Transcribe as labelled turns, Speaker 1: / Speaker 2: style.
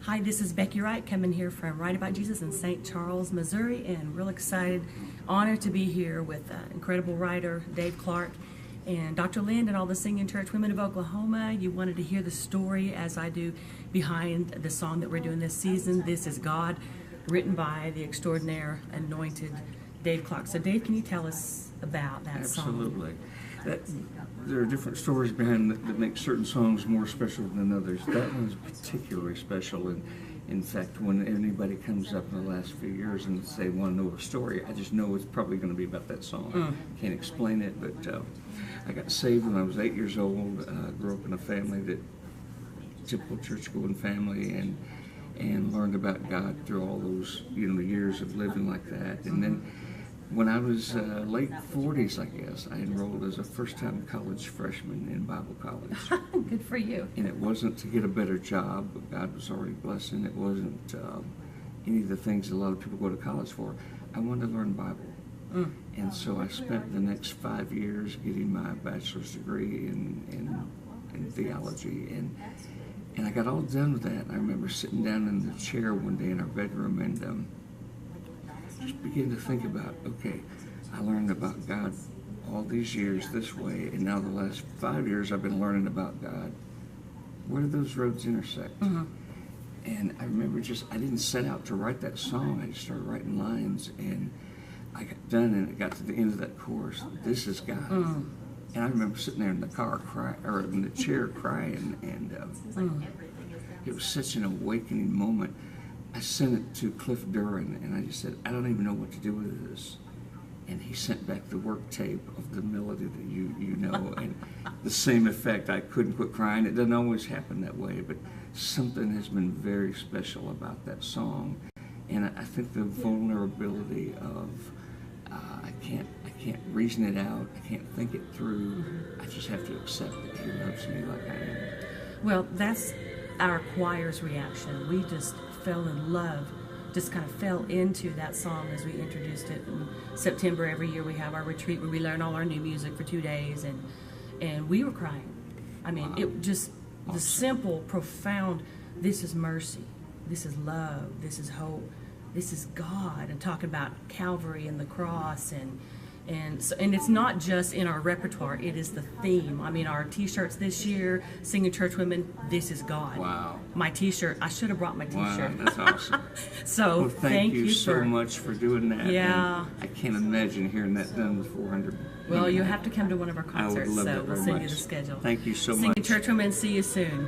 Speaker 1: Hi, this is Becky Wright coming here from Write About Jesus in St. Charles, Missouri, and real excited, honored to be here with incredible writer Dave Clark and Dr. Lind and all the Singing Church Women of Oklahoma. You wanted to hear the story, as I do, behind the song that we're doing this season, This Is God, written by the extraordinary, anointed Dave Clark. So Dave, can you tell us about that song?
Speaker 2: Absolutely. There are different stories behind that make certain songs more special than others. That one's particularly special, and in fact, when anybody comes up in the last few years and say they want to know a story, I just know it's probably going to be about that song. Can't explain it, but I got saved when I was 8 years old. Grew up in a family that typical church-going family, and learned about God through all those years of living like that, and then. When I was late 40s, I guess, I enrolled as a first-time college freshman in Bible college.
Speaker 1: Good for you.
Speaker 2: And it wasn't to get a better job, but God was already blessing. It wasn't any of the things a lot of people go to college for. I wanted to learn Bible. And so I spent the next 5 years getting my bachelor's degree in theology. And I got all done with that. I remember sitting down in the chair one day in our bedroom and just begin to think about, okay, I learned about God all these years this way, and now the last 5 years I've been learning about God. Where do those roads intersect? And I remember I didn't set out to write that song. I just started writing lines, and I got done, and it got to the end of that chorus, This Is God. And I remember sitting there in the car or in the chair crying, and it was such an awakening moment. I sent it to Cliff Duran, and I just said, I don't even know what to do with this. And he sent back the work tape of the melody that you know, and the same effect. I couldn't quit crying. It doesn't always happen that way, but something has been very special about that song. And I think the vulnerability of I can't reason it out. I can't think it through. I just have to accept that He loves me like I am.
Speaker 1: Well, that's our choir's reaction. We just fell in love, just kind of fell into that song as we introduced it in September. Every year we have our retreat where we learn all our new music for 2 days, and we were crying. I mean, it just, the simple, profound, this is mercy, this is love, this is hope, this is God, and talking about Calvary and the cross, and it's not just in our repertoire, it is the theme. I mean, our t-shirts this year, Singing Church Women, This Is God.
Speaker 2: Wow.
Speaker 1: My t-shirt, I should have brought my t-shirt.
Speaker 2: Wow, that's awesome.
Speaker 1: So
Speaker 2: well, thank you so
Speaker 1: for,
Speaker 2: much for doing that.
Speaker 1: Yeah.
Speaker 2: And I can't imagine hearing that done with 400.
Speaker 1: Well, you have to come to one of our concerts,
Speaker 2: I would love
Speaker 1: so
Speaker 2: that
Speaker 1: we'll
Speaker 2: very
Speaker 1: send
Speaker 2: much.
Speaker 1: you the schedule.
Speaker 2: Thank you so much.
Speaker 1: Singing Church Women, see you soon.